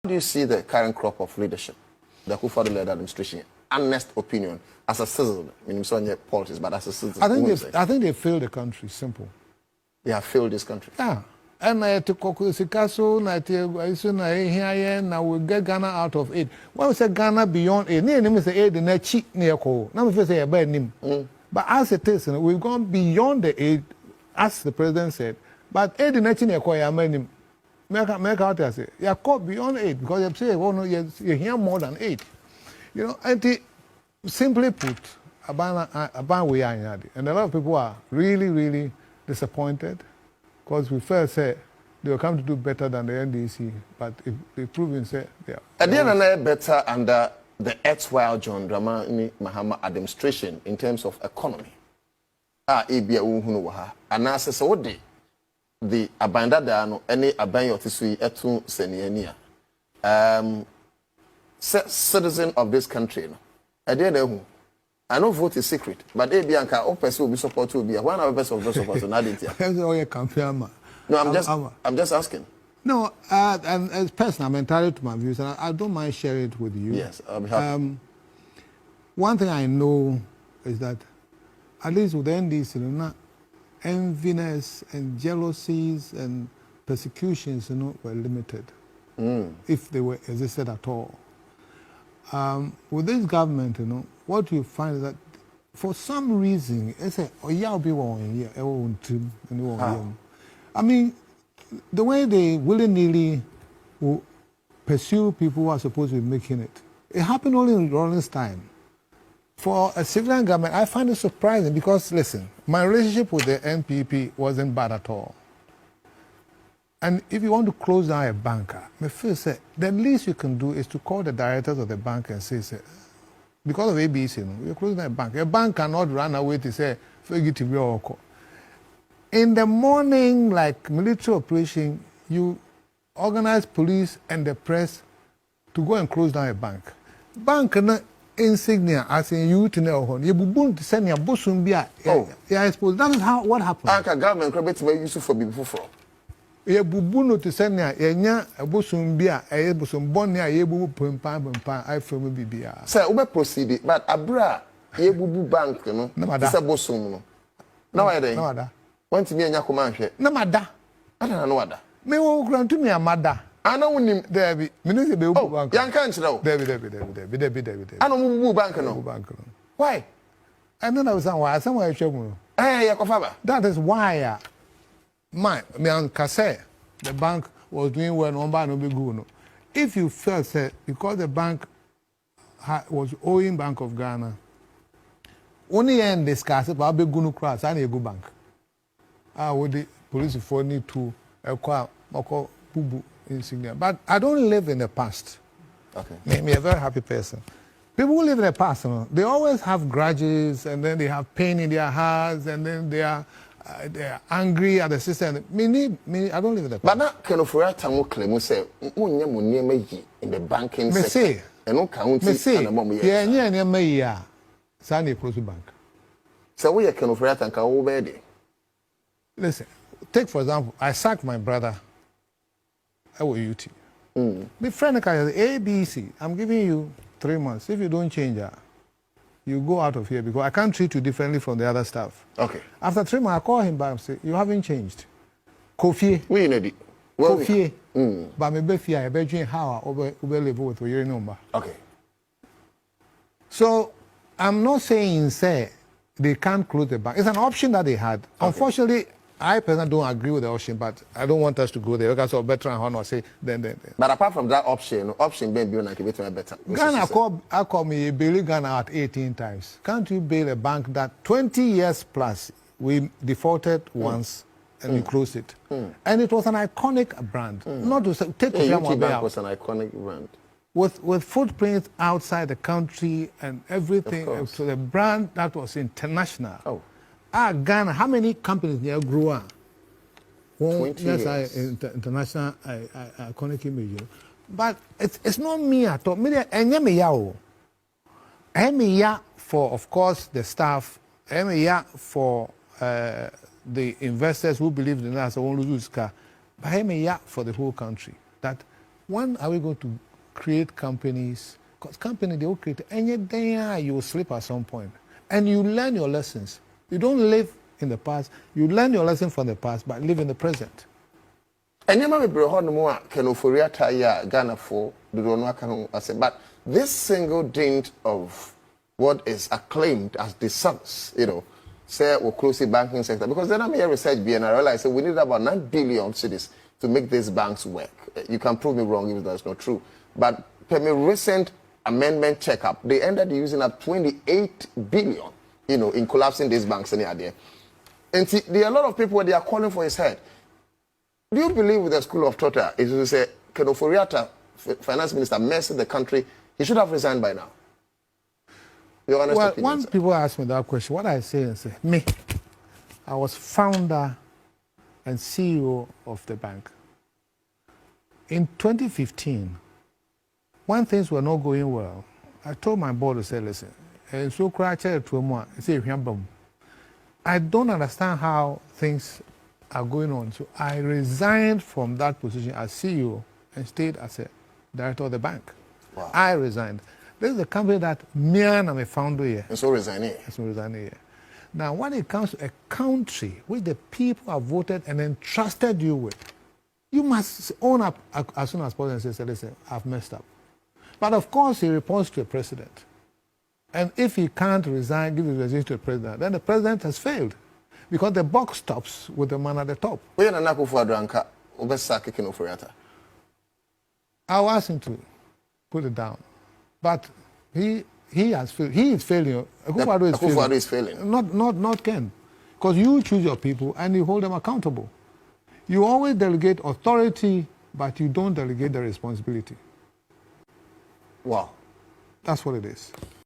do you see the current crop of leadership, the Akufo-Addo-led administration? Honest opinion, as a citizen, I mean, so on politics, but as a citizen. I think they failed the country. Simple. They have failed this country. Yeah. And to Sikaso, now we get Ghana out of aid. When we say Ghana beyond aid, near say aid in a cheap near call. Now we say a bad name. But as it is, we've gone beyond the aid, as the president said. But aid in a cheap near call, I mean, make out as it. You are caught beyond aid because you say, oh no, you hear more than aid. You know, and simply put, about we are in Adi. And a lot of people are really, really disappointed because we first said they will come to do better than the NDC, but if they prove in say they are. At the end of the day, better under the erstwhile John Dramani Mahama administration in terms of economy. Ebia Uhunuha. And as I said, the abandoned any abandon tisui etu seniania. Citizen of this country. I didn't I know vote is secret, but Bianca, all person will be support to be one of the best of those support. No, I'm just asking. No, and as personal, I'm entitled to my views, and I don't mind sharing it with you. Yes, I'll be happy. One thing I know is that at least with the NDC, enviness and jealousies and persecutions, were limited, if they were existed at all. With this government, what you find is that for some reason, it's a I mean, the way they willy-nilly pursue people who are supposed to be making it, it happened only in Rawlings' time. For a civilian government, I find it surprising because, listen, my relationship with the NPP wasn't bad at all. And if you want to close down a banker, my first say, the least you can do is to call the directors of the bank and say because of ABC, you're closing down a bank. A bank cannot run away to say, in the morning, like military operation, you organize police and the press to go and close down a bank. Bank insignia, as in youth in you send your bosom. Yeah, I suppose that is what happened. Anka government credit to use for before. Ye bubuno to send ya enya abosom bia eye bosom bonni a ye bubu pempa I from bibia. Sir, we proceed but abra ye bubu bank no. Say bosom no. Na why dey? Na wada. Want me enya koma hwe. Na mada. Ada na wada. Me wo grantu me amada. Ana wonim Debi. Me no say be bubu bank. Yan kan kire wo. Debi. Ana mo bubu bank no. Bubu bank no. Why? And then I was saying why somewhere hwe mu. Ye kofa ba. That is why me and Kase, the bank was doing well, no be good. If you felt that because the bank was owing Bank of Ghana, only end discuss it, but be good cross and a good bank. Would the police for need to acquire bubu insignia. But I don't live in the past. Okay. Make me a very happy person. People who live in the past, they always have grudges, and then they have pain in their hearts, and then they are angry at the system. Me, I don't live in the past. But now, can of write and claim say, in the banking sector. And no county and a moment. Yeah, Sunny close bank. So we can of write and go over there. Listen, take for example, I sacked my brother. I will UT. My friend ABC, I'm giving you 3 months. If you don't change her, you go out of here because I can't treat you differently from the other staff. Okay. After 3 months, I call him back and say, you haven't changed. Kofi. We need it. Kofi. But my baby, I bet you how I live with your number. Okay. So I'm not saying say they can't close the bank. It's an option that they had. Okay. Unfortunately, I personally don't agree with the option, but I don't want us to go there because of better and honor say then. But apart from that option being built like a bit better. Ghana call me bail Ghana out 18 times. Can't you bail a bank that 20 years plus we defaulted once and we closed it? And it was an iconic brand. Not to say, take UT Bank was an iconic brand. With footprints outside the country and everything. So the brand that was international. Oh. Ghana, how many companies here grew up? 20 years. International iconic image. But it's not me at all. I'm for, of course, the staff. I'm for the investors who believe in us. But I'm for the whole country. That when are we going to create companies? Because company, they will create anything, you will slip at some point. And you learn your lessons. You don't live in the past. You learn your lesson from the past, but live in the present. And you might be more Kenoforia Taya, Ghana for the Donaka, but this single dint of what is acclaimed as the SARS, say or closely banking sector, because then I'm here research being and I realized we need about 9 billion cities to make these banks work. You can prove me wrong if that's not true. But per my recent amendment checkup, they ended using up 28 billion, in collapsing these banks any idea. And see, there are a lot of people they are calling for his head. Do you believe with the school of thought is to say Kenoforiata, finance minister, messed the country, he should have resigned by now? Well, when people ask me that question, what I say is, me, I was founder and CEO of the bank. In 2015, when things were not going well, I told my board to say, listen, I don't understand how things are going on. So I resigned from that position as CEO and stayed as a director of the bank. Wow. I resigned. This is a company that me and I'm a founder here. And so resigning. Here. Now, when it comes to a country which the people have voted and entrusted you with, you must own up as soon as possible and say, listen, I've messed up. But of course, he reports to the president. And if he can't resign, give his resignation to the president, then the president has failed. Because the buck stops with the man at the top. I'll ask him to put it down. But he has failed. He is failing. Akufo-Addo is failing. Not Ken. Because you choose your people and you hold them accountable. You always delegate authority, but you don't delegate the responsibility. Wow. That's what it is.